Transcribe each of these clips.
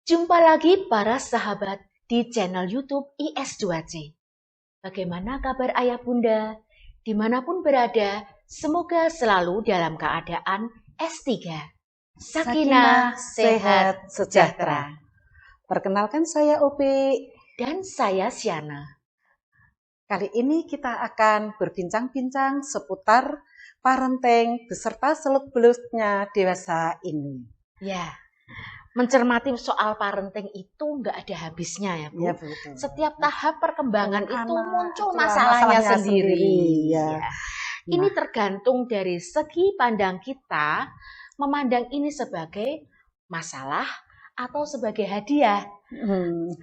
Jumpa lagi para sahabat di channel YouTube IS2C. Bagaimana kabar ayah bunda? Dimanapun berada, semoga selalu dalam keadaan S3. Sakinah, sehat, sejahtera. Perkenalkan saya Upi. Dan saya Syana. Kali ini kita akan berbincang-bincang seputar parenting beserta seluk-beluknya dewasa ini. Ya, mencermati soal parenting itu nggak ada habisnya ya Bu. Ya, betul. Setiap tahap perkembangan itu Anak, muncul masalahnya masalahnya sendiri. Ya. Ini tergantung dari segi pandang kita, memandang ini sebagai masalah atau sebagai hadiah.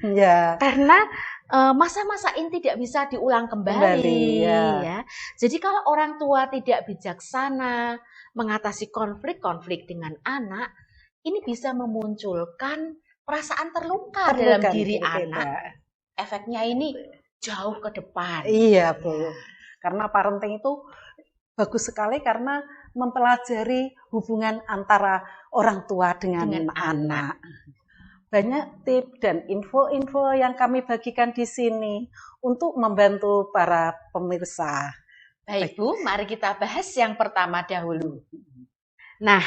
Ya. Karena masa-masa ini tidak bisa diulang kembali. Ya. Jadi kalau orang tua tidak bijaksana mengatasi konflik-konflik dengan anak, ini bisa memunculkan perasaan terluka dalam diri anak. Efeknya ini jauh ke depan. Iya, Bu. Karena parenting itu bagus sekali karena mempelajari hubungan antara orang tua dengan anak. Banyak tips dan info-info yang kami bagikan di sini untuk membantu para pemirsa. Baik, Bu, mari kita bahas yang pertama dahulu. Nah,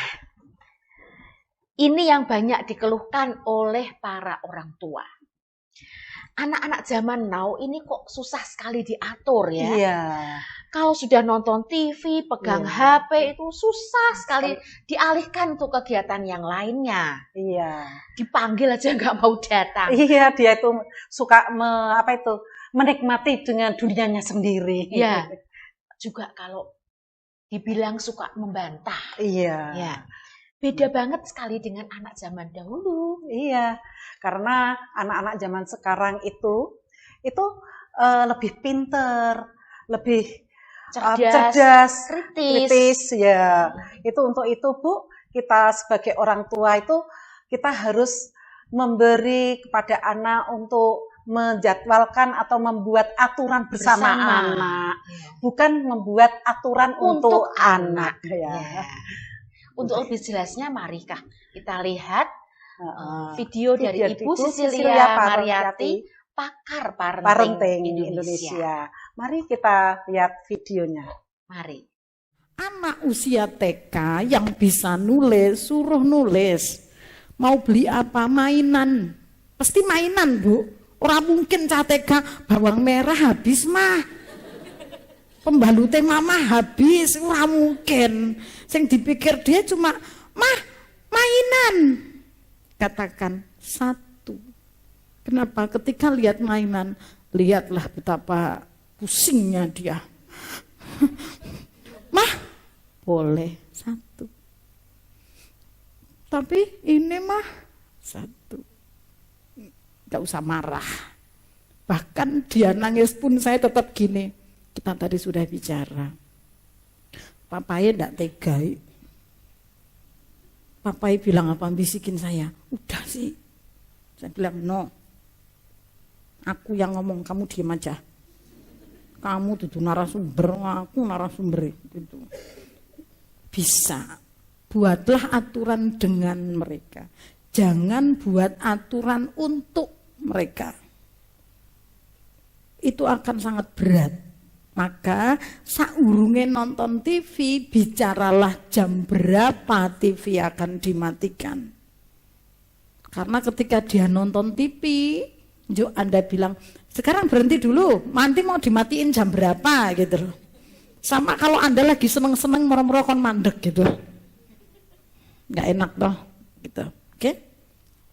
ini yang banyak dikeluhkan oleh para orang tua. Anak-anak zaman now ini kok susah sekali diatur ya. Iya. Kalau sudah nonton TV, pegang HP itu susah sekali dialihkan untuk kegiatan yang lainnya. Iya. Dipanggil aja nggak mau datang. Iya, dia itu suka menikmati dengan dunianya sendiri. Iya. Juga kalau dibilang suka membantah. Iya. Ya. Beda banget sekali dengan anak zaman dahulu. Iya, karena anak-anak zaman sekarang itu lebih pinter, lebih cerdas, kritis. Ya. Untuk itu Bu, kita sebagai orang tua itu kita harus memberi kepada anak untuk menjadwalkan atau membuat aturan bersama anak, bukan membuat aturan untuk anak. Ya. Untuk lebih jelasnya, marikah kita lihat video dari Ibu Cecilia Mariati, pakar parenting Indonesia. Mari kita lihat videonya. Mari. Anak usia TK yang bisa nulis, suruh nulis. Mau beli apa? Mainan. Pasti mainan, Bu. Orang mungkin TK bawang merah habis mah. Pembalutnya mama habis, ora mungkin. Sing dipikir dia cuma, mah mainan. Katakan satu. Kenapa? Ketika lihat mainan, lihatlah betapa pusingnya dia. Mah, boleh satu. Tapi ini mah satu. Gak usah marah. Bahkan dia nangis pun saya tetap gini. Kita tadi sudah bicara. Papai enggak tega. Papai bilang apa? Bisikin saya. Udah sih. Saya bilang no. Aku yang ngomong, kamu diem aja. Kamu tuh narasumber, aku narasumber. Gitu. Bisa. Buatlah aturan dengan mereka. Jangan buat aturan untuk mereka. Itu akan sangat berat. Maka saurunge nonton TV, bicaralah jam berapa TV akan dimatikan. Karena ketika dia nonton TV, Anda bilang, sekarang berhenti dulu, nanti mau dimatiin jam berapa gitu loh. Sama kalau Anda lagi seneng-seneng merem-merem kon mandek gitu. Nggak enak toh gitu. Oke?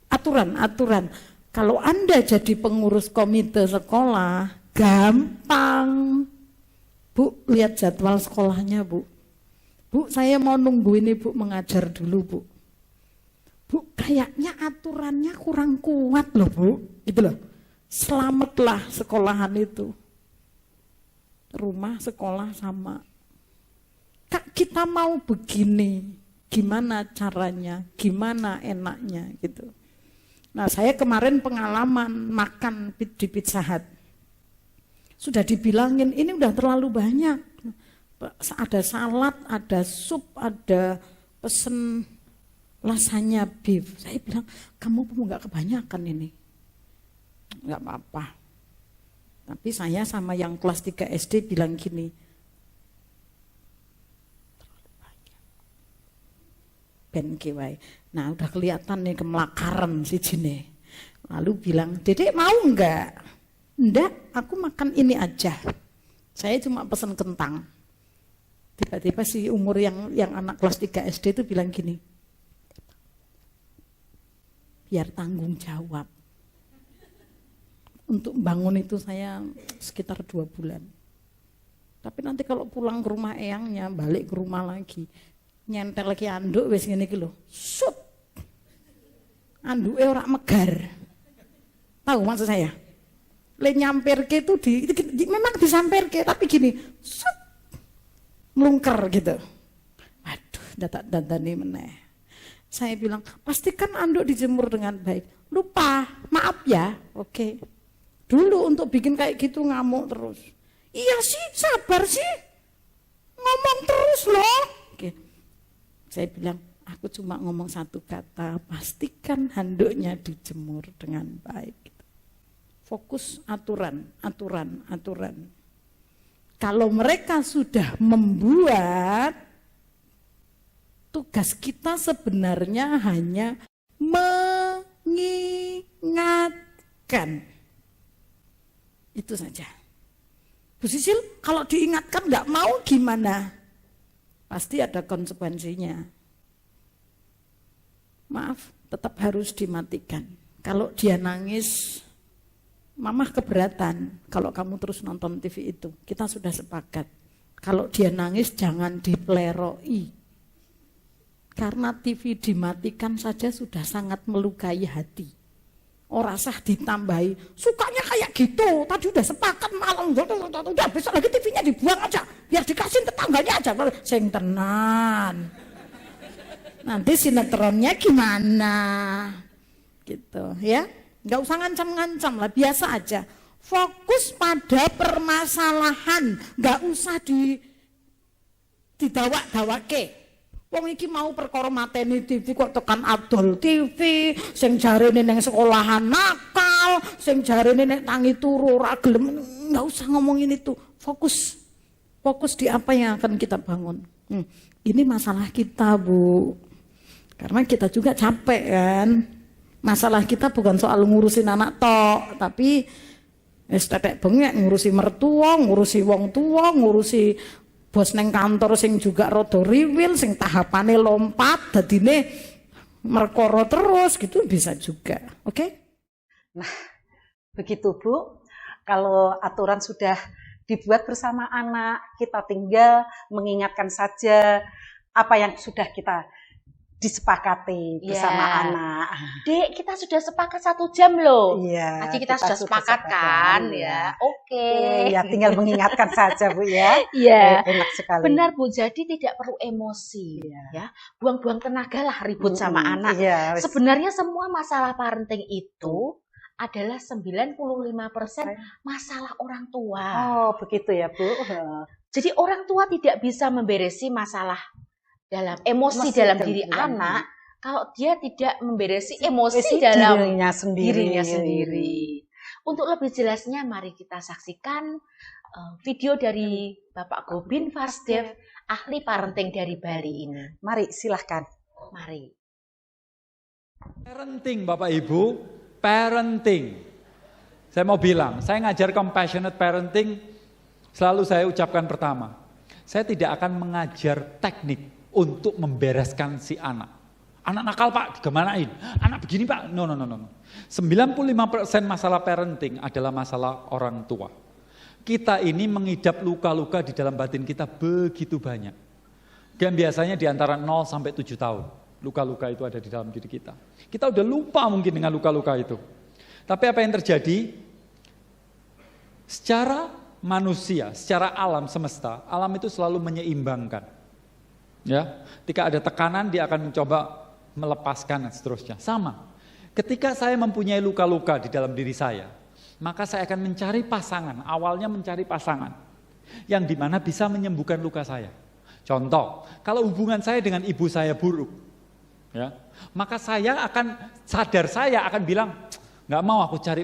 Aturan. Kalau Anda jadi pengurus komite sekolah, gampang. Bu, lihat jadwal sekolahnya, Bu. Bu, saya mau nunggu ini, Bu, mengajar dulu, Bu. Bu, kayaknya aturannya kurang kuat loh, Bu. Gitu loh. Selamatlah sekolahan itu. Rumah, sekolah sama. Kak, kita mau begini. Gimana caranya? Gimana enaknya? Gitu. Nah, saya kemarin pengalaman makan di Pizza Hut. Sudah dibilangin ini udah terlalu banyak. Ada salad, ada sup, ada pesen lasanya beef. Saya bilang, kamu nggak kebanyakan ini. Nggak apa-apa. Tapi saya sama yang kelas 3 SD bilang gini, terlalu banyak. Ben kiwai. Nah udah kelihatan nih kemelakaran si Jine. Lalu bilang, Dedek mau enggak? Enggak, aku makan ini aja. Saya cuma pesen kentang. Tiba-tiba si umur yang anak kelas 3 SD itu bilang gini, biar tanggung jawab. Untuk bangun itu saya sekitar 2 bulan. Tapi nanti kalau pulang ke rumah eyangnya, balik ke rumah lagi, nyentel lagi anduk wis ngene iki lho. Sut. Anduke ora megar. Tahu maksud saya? Le nyamperke itu memang disamperke tapi gini, sut. Melungker gitu. Aduh, datak dandani meneh. Saya bilang, pastikan anduk dijemur dengan baik. Lupa, maaf ya. Oke. Dulu untuk bikin kayak gitu ngamuk terus. Iya sih, sabar sih. Ngomong terus loh. Oke. Saya bilang, aku cuma ngomong satu kata, pastikan handuknya dijemur dengan baik. Fokus aturan. Kalau mereka sudah membuat, tugas kita sebenarnya hanya mengingatkan. Itu saja. Bu Sisil, kalau diingatkan nggak mau gimana? Pasti ada konsekuensinya. Maaf, tetap harus dimatikan. Kalau dia nangis, Mama keberatan kalau kamu terus nonton TV itu. Kita sudah sepakat. Kalau dia nangis jangan dipleroi. Karena TV dimatikan saja sudah sangat melukai hati. Ora sah ditambahi, sukanya kayak gitu, tadi udah sepakat malam, udah besok lagi TV-nya dibuang aja, biar dikasih tetangganya aja, sing tenan. Nanti sinetronnya gimana? Gitu ya, nggak usah ngancam-ngancam lah, biasa aja. Fokus pada permasalahan, nggak usah didawak-dawake. Wong iki mau perkara mateni TV kok tekan Abdul TV, sing jarene ning sekolahan nakal, sing jarene nek tangi turu ora gelem, enggak usah ngomongin itu. Fokus di apa yang akan kita bangun. Ini masalah kita, Bu. Karena kita juga capek kan. Masalah kita bukan soal ngurusin anak tok, tapi wis tetek bengek ngurusi mertua, ngurusi wong tua, ngurusi bos neng kantor sing juga rada riwil, sing tahapane lompat, dadine merkoro terus gitu bisa juga. Oke? Nah, begitu Bu. Kalau aturan sudah dibuat bersama anak, kita tinggal mengingatkan saja apa yang sudah kita disepakati bersama anak. Dek, kita sudah sepakat 1 jam loh. Iya. Tadi kita sudah sepakat kan, ya. Oke. Ya, tinggal mengingatkan saja Bu ya. Iya. Enak sekali. Benar Bu, jadi tidak perlu emosi ya. Buang-buang tenaga lah ribut sama anak. Iya. Sebenarnya semua masalah parenting itu adalah 95% masalah orang tua. Oh, begitu ya Bu. Jadi orang tua tidak bisa memberesi masalah dalam emosi dalam diri anak kalau dia tidak memberesi emosi dalam dirinya sendiri. Untuk lebih jelasnya mari kita saksikan video dari Bapak Gobin Varsdev, ahli parenting dari Bali ini. Mari silahkan. Mari. Parenting Bapak Ibu, parenting. Saya mau bilang, saya ngajar compassionate parenting, selalu saya ucapkan pertama, saya tidak akan mengajar teknik untuk membereskan si anak. Anak nakal Pak, digimanain? Anak begini Pak? No. 95% masalah parenting adalah masalah orang tua. Kita ini mengidap luka-luka di dalam batin kita begitu banyak. Dan biasanya di antara 0 sampai 7 tahun. Luka-luka itu ada di dalam diri kita. Kita udah lupa mungkin dengan luka-luka itu. Tapi apa yang terjadi? Secara manusia, secara alam semesta, alam itu selalu menyeimbangkan. Ya, ketika ada tekanan dia akan mencoba melepaskan dan seterusnya. Sama. Ketika saya mempunyai luka-luka di dalam diri saya, maka saya akan mencari pasangan. Awalnya mencari pasangan yang dimana bisa menyembuhkan luka saya. Contoh, kalau hubungan saya dengan ibu saya buruk, Ya, maka sadar saya akan bilang, nggak mau aku cari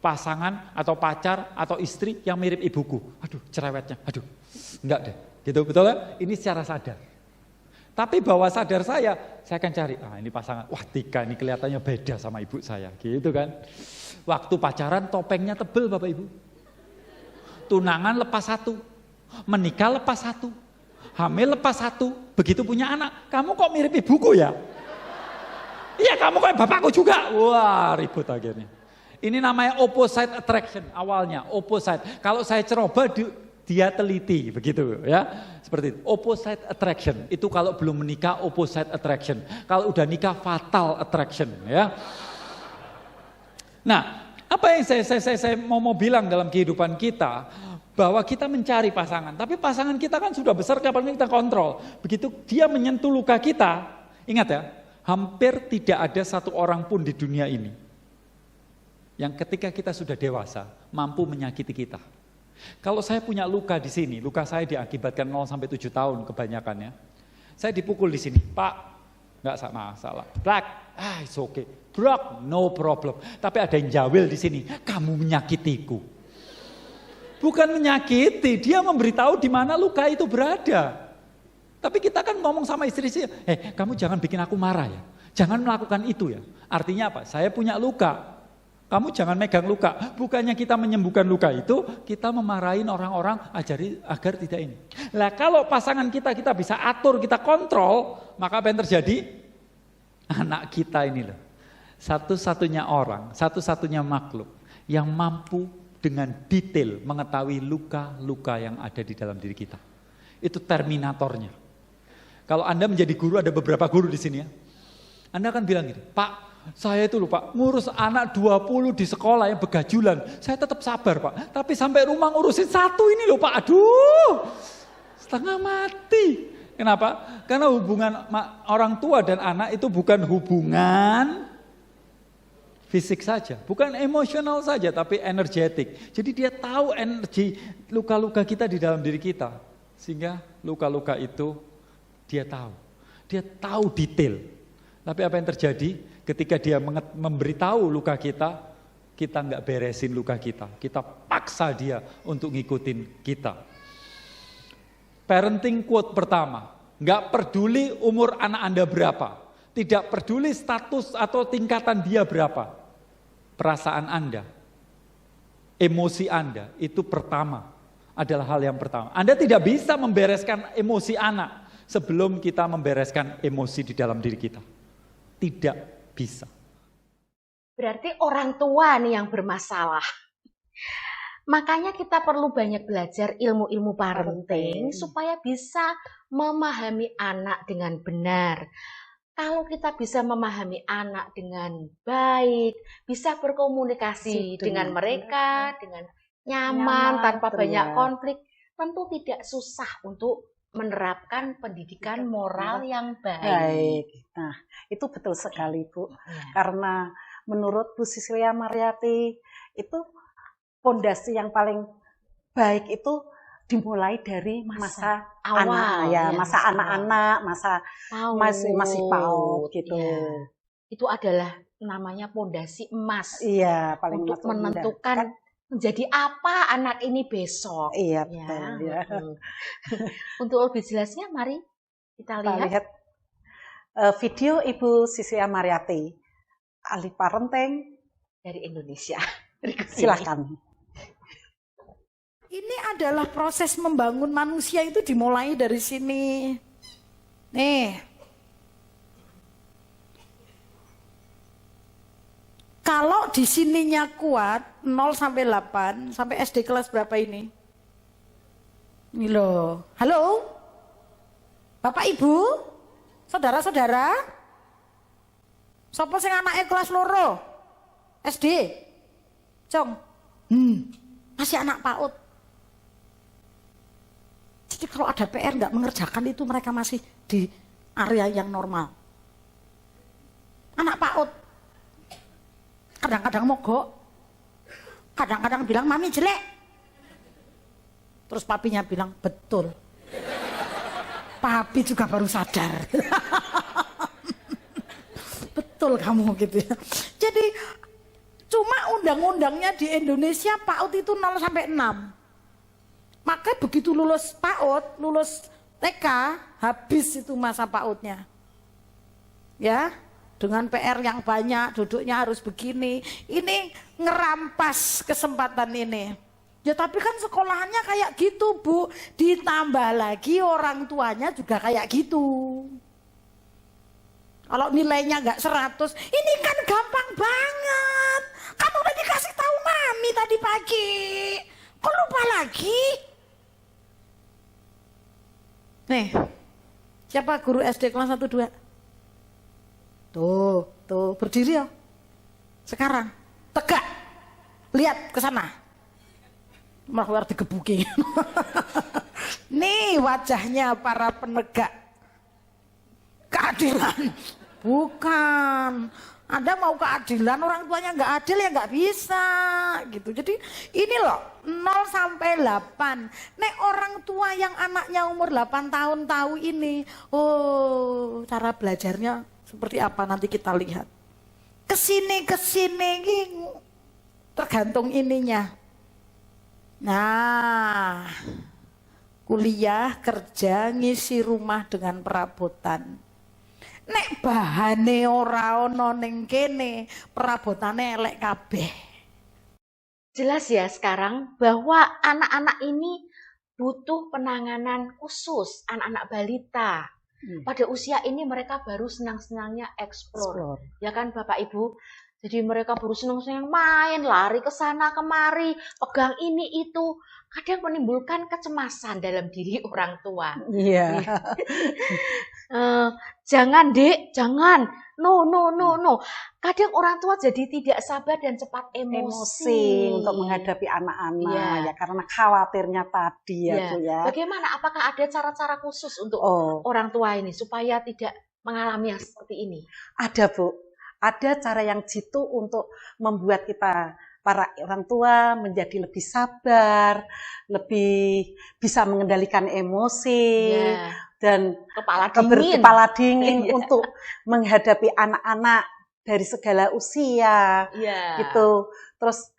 pasangan atau pacar atau istri yang mirip ibuku. Aduh, cerewetnya, aduh, enggak deh. Gitu, betul ya? Ini secara sadar. Tapi bawah sadar saya akan cari, ini pasangan, wah Tika ini kelihatannya beda sama ibu saya, gitu kan. Waktu pacaran topengnya tebel Bapak Ibu. Tunangan lepas 1, menikah lepas 1, hamil lepas 1, begitu punya anak, kamu kok mirip ibuku ya? Iya kamu kok bapakku juga, wah ribut akhirnya. Ini namanya opposite attraction awalnya, opposite. Kalau saya ceroba dia teliti, begitu ya. Seperti itu, opposite attraction. Itu kalau belum menikah opposite attraction. Kalau udah nikah fatal attraction ya. Nah, apa yang saya mau bilang dalam kehidupan kita, bahwa kita mencari pasangan, tapi pasangan kita kan sudah besar, kapan kita kontrol. Begitu dia menyentuh luka kita, ingat ya, hampir tidak ada satu orang pun di dunia ini yang ketika kita sudah dewasa mampu menyakiti kita. Kalau saya punya luka di sini, luka saya diakibatkan 0-7 tahun kebanyakannya. Saya dipukul di sini, Pak, nggak masalah. Black, it's okay. Brock, no problem. Tapi ada yang jawil di sini, kamu menyakitiku. Bukan menyakiti, dia memberitahu di mana luka itu berada. Tapi kita kan ngomong sama istri saya, kamu jangan bikin aku marah ya. Jangan melakukan itu ya. Artinya apa? Saya punya luka. Kamu jangan megang luka. Bukannya kita menyembuhkan luka itu, kita memarahin orang-orang agar tidak ini. Lah kalau pasangan kita bisa atur, kita kontrol, maka apa yang terjadi? Anak kita ini loh. Satu-satunya orang, satu-satunya makhluk yang mampu dengan detail mengetahui luka-luka yang ada di dalam diri kita. Itu terminatornya. Kalau Anda menjadi guru, ada beberapa guru di sini ya. Anda akan bilang gini, Pak, saya itu loh Pak, ngurus anak 20 di sekolah yang begajulan. Saya tetap sabar Pak, tapi sampai rumah ngurusin 1 ini loh Pak, aduh, setengah mati. Kenapa? Karena hubungan orang tua dan anak itu bukan hubungan fisik saja, bukan emosional saja, tapi energetik. Jadi dia tahu energi luka-luka kita di dalam diri kita. Sehingga luka-luka itu dia tahu detail. Tapi apa yang terjadi ketika dia memberitahu luka kita nggak beresin luka kita paksa dia untuk ngikutin kita. Parenting quote pertama, nggak peduli umur anak Anda berapa, tidak peduli status atau tingkatan dia berapa, perasaan Anda, emosi Anda itu adalah hal yang pertama. Anda tidak bisa membereskan emosi anak sebelum kita membereskan emosi di dalam diri kita. Tidak bisa. Berarti orang tua nih yang bermasalah. Makanya kita perlu banyak belajar ilmu-ilmu parenting supaya bisa memahami anak dengan benar. Kalau kita bisa memahami anak dengan baik, bisa berkomunikasi dengan mereka, dengan nyaman tanpa banyak konflik, tentu tidak susah untuk menerapkan pendidikan moral yang baik. Nah, itu betul sekali Bu. Karena menurut Bu Sisilia Mariyati itu pondasi yang paling baik itu dimulai dari masa awal, masa anak-anak, masa masih PAUD gitu. Ya. Itu adalah namanya pondasi emas. Iya, paling untuk menentukan menjadi apa anak ini besok. Iya, betul. Ya. Untuk lebih jelasnya, mari kita lihat video Ibu Sisilia Mariyati, ahli parenting dari Indonesia. Silakan. Ini adalah proses membangun manusia itu dimulai dari sini. Nih. Kalau di sininya kuat 0 sampai 8, sampai SD kelas berapa ini? Ini loh. Halo? Bapak Ibu? Saudara-saudara? Sopo sing anake kelas loro? SD? Cong. Masih anak PAUD. Jadi kalau ada PR nggak mengerjakan itu mereka masih di area yang normal. Anak PAUD. Kadang-kadang mogok, kadang-kadang bilang mami jelek. Terus papinya bilang betul. Papi juga baru sadar. betul kamu gitu ya. Jadi cuma undang-undangnya di Indonesia PAUD itu 0 sampai 6. Maka begitu lulus PAUD, lulus TK, habis itu masa PAUD-nya. Ya, dengan PR yang banyak, duduknya harus begini. Ini ngerampas kesempatan ini. Ya tapi kan sekolahannya kayak gitu Bu, ditambah lagi orang tuanya juga kayak gitu. Kalau nilainya nggak 100, ini kan gampang banget. Kamu udah dikasih tahu Mami tadi pagi, kok lupa lagi? Nih, siapa guru SD kelas 1, 2? Tuh, berdiri ya. Sekarang, tegak, lihat ke sana. Malah digebuki. Nih wajahnya para penegak keadilan. Bukan. Anda mau keadilan, orang tuanya nggak adil ya nggak bisa gitu. Jadi ini loh 0 sampai 8. Nek orang tua yang anaknya umur 8 tahun tahu ini, oh cara belajarnya seperti apa nanti kita lihat. Kesini tergantung ininya. Nah, kuliah, kerja, ngisi rumah dengan perabotan. Nek bahane ora ono ning kene, perabotane elek kabeh. Jelas ya sekarang bahwa anak-anak ini butuh penanganan khusus, anak-anak balita. Pada usia ini mereka baru senang-senangnya explore. Ya kan Bapak Ibu? Jadi mereka baru senang-senang main, lari ke sana kemari, pegang ini itu. Kadang menimbulkan kecemasan dalam diri orang tua. Iya. Jangan Dek, jangan. No. Kadang orang tua jadi tidak sabar dan cepat emosi untuk menghadapi anak-anak ya karena khawatirnya tadi ya Bu ya. Bagaimana? Apakah ada cara-cara khusus untuk orang tua ini supaya tidak mengalami yang seperti ini? Ada Bu. Ada cara yang jitu untuk membuat kita para orang tua menjadi lebih sabar, lebih bisa mengendalikan emosi dan kepala dingin untuk menghadapi anak-anak dari segala usia gitu. Terus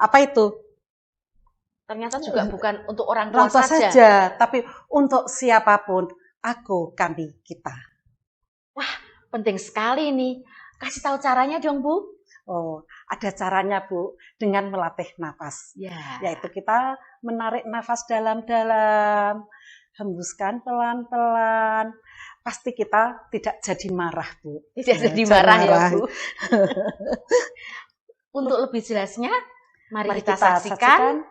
apa itu? Ternyata juga bukan untuk orang tua saja, tapi untuk siapapun, kami, kita. Wah, penting sekali nih. Kasih tahu caranya dong Bu. Oh, ada caranya Bu, dengan melatih nafas. Yaitu kita menarik nafas dalam-dalam, hembuskan pelan-pelan. Pasti kita tidak jadi marah Bu. Tidak jadi marah ya Bu. Untuk lebih jelasnya, mari kita saksikan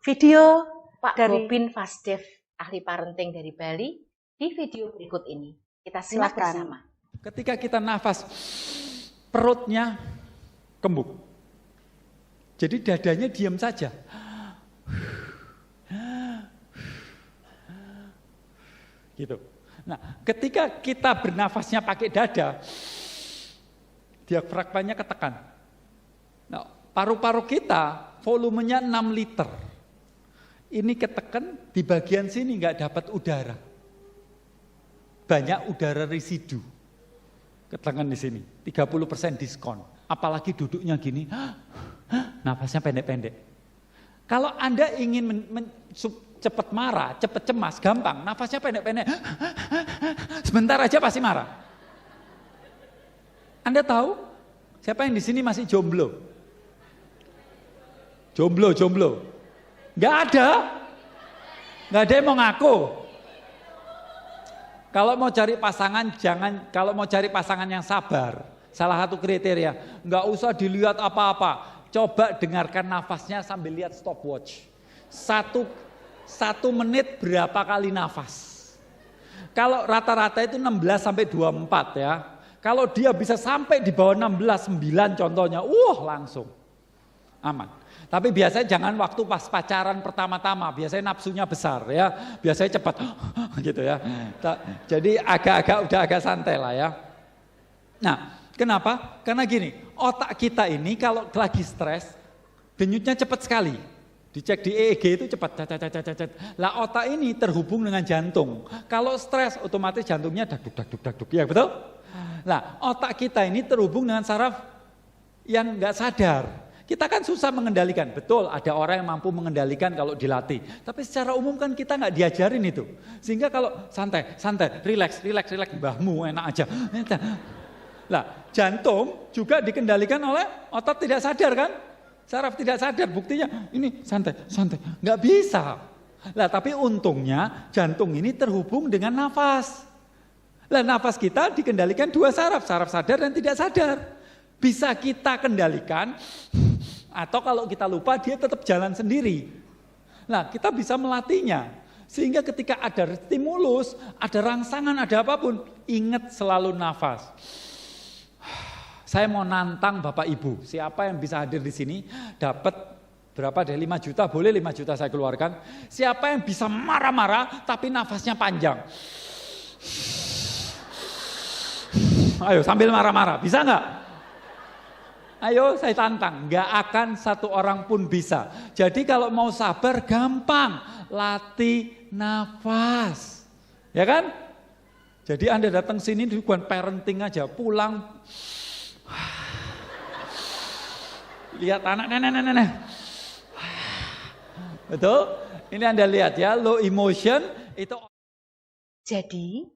video Pak Bobin Fasdev, ahli parenting dari Bali, di video berikut ini. Kita simak bersama. Ketika kita nafas, perutnya kembung. Jadi dadanya diam saja. Gitu. Nah, ketika kita bernafasnya pakai dada, diafragmanya ketekan. Nah, paru-paru kita volumenya 6 liter. Ini ketekan di bagian sini nggak dapat udara. Banyak udara residu. Ketekan di sini, 30% diskon. Apalagi duduknya gini, nafasnya pendek-pendek. Kalau Anda ingin cepat marah, cepat cemas, gampang, nafasnya pendek-pendek. Sebentar aja pasti marah. Anda tahu siapa yang di sini masih jomblo? Jomblo. Nggak ada yang mau ngaku. Kalau mau cari pasangan kalau mau cari pasangan yang sabar, salah satu kriteria, nggak usah dilihat apa-apa. Coba dengarkan nafasnya sambil lihat stopwatch. Satu menit berapa kali nafas. Kalau rata-rata itu 16 sampai 24 ya. Kalau dia bisa sampai di bawah 16, 9 contohnya, langsung aman. Tapi biasanya jangan waktu pas pacaran pertama-tama, biasanya nafsunya besar ya, biasanya cepat gitu ya. Jadi udah agak santai lah ya. Nah, kenapa? Karena gini, otak kita ini kalau lagi stres, denyutnya cepat sekali. Dicek di EEG itu cepat. Lah otak ini terhubung dengan jantung. Kalau stres otomatis jantungnya dagduk, ya betul? Nah, otak kita ini terhubung dengan saraf yang nggak sadar. Kita kan susah mengendalikan. Betul, ada orang yang mampu mengendalikan kalau dilatih. Tapi secara umum kan kita nggak diajarin itu. Sehingga kalau santai, relax, mbahmu enak aja. Lah, jantung juga dikendalikan oleh otot tidak sadar kan? Saraf tidak sadar, buktinya ini santai, nggak bisa. Lah, tapi untungnya jantung ini terhubung dengan nafas. Lah, nafas kita dikendalikan dua saraf sadar dan tidak sadar. Bisa kita kendalikan, atau kalau kita lupa dia tetap jalan sendiri. Nah, kita bisa melatihnya. Sehingga ketika ada stimulus, ada rangsangan, ada apapun, ingat selalu nafas. Saya mau nantang Bapak Ibu, siapa yang bisa hadir di sini, dapat berapa deh, 5 juta, boleh 5 juta saya keluarkan. Siapa yang bisa marah-marah, tapi nafasnya panjang. Ayo sambil marah-marah, bisa nggak? Ayo saya tantang, nggak akan satu orang pun bisa. Jadi kalau mau sabar gampang, latih nafas. Ya kan? Jadi Anda datang sini bukan parenting aja, pulang. Lihat anak, nenek. Betul? Ini Anda lihat ya, low emotion itu. Jadi,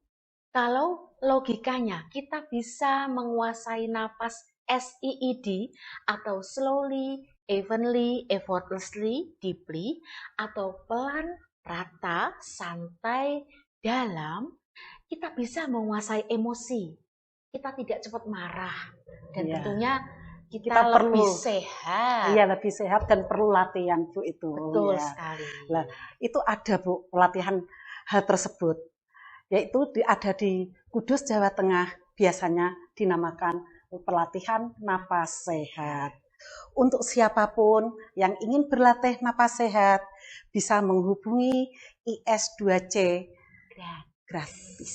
kalau logikanya kita bisa menguasai nafas SEED atau slowly, evenly, effortlessly, deeply, atau pelan, rata, santai, dalam, kita bisa menguasai emosi. Kita tidak cepat marah dan tentunya kita lebih sehat. Iya, lebih sehat dan perlu latihan Bu itu. Betul sekali. Nah, itu ada Bu pelatihan hal tersebut. Yaitu ada di Kudus, Jawa Tengah, biasanya dinamakan pelatihan napas sehat. Untuk siapapun yang ingin berlatih napas sehat bisa menghubungi IS2C gratis.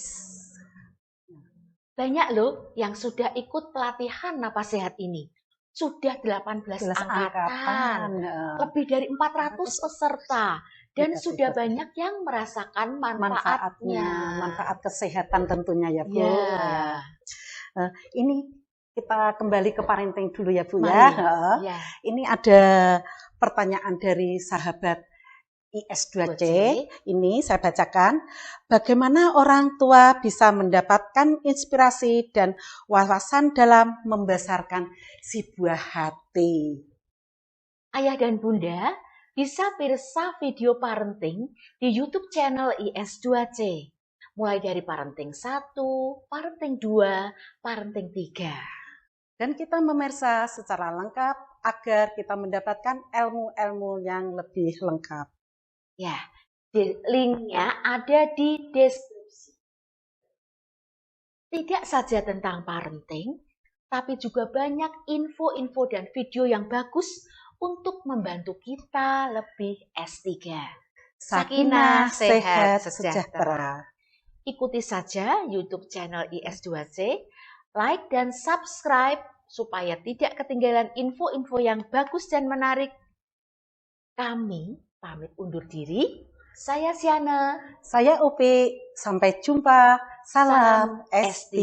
Banyak loh yang sudah ikut pelatihan napas sehat ini. Sudah 18 angkatan, lebih dari 400 peserta. Dan sudah banyak yang merasakan manfaatnya. Manfaat kesehatan tentunya ya Bu. Ya. Ini kita kembali ke parenting dulu ya Bu ya. Ini ada pertanyaan dari sahabat IS2C. Ini saya bacakan. Bagaimana orang tua bisa mendapatkan inspirasi dan wawasan dalam membesarkan si buah hati? Ayah dan bunda bisa pirsa video parenting di YouTube channel IS2C. Mulai dari parenting 1, parenting 2, parenting 3. Dan kita memeriksa secara lengkap agar kita mendapatkan ilmu-ilmu yang lebih lengkap. Ya, linknya ada di deskripsi. Tidak saja tentang parenting, tapi juga banyak info-info dan video yang bagus untuk membantu kita lebih S3. Sakinah, sehat, sejahtera. Ikuti saja YouTube channel IS2C, like dan subscribe supaya tidak ketinggalan info-info yang bagus dan menarik. Kami pamit undur diri. Saya Siana. Saya Upi. Sampai jumpa. Salam S3.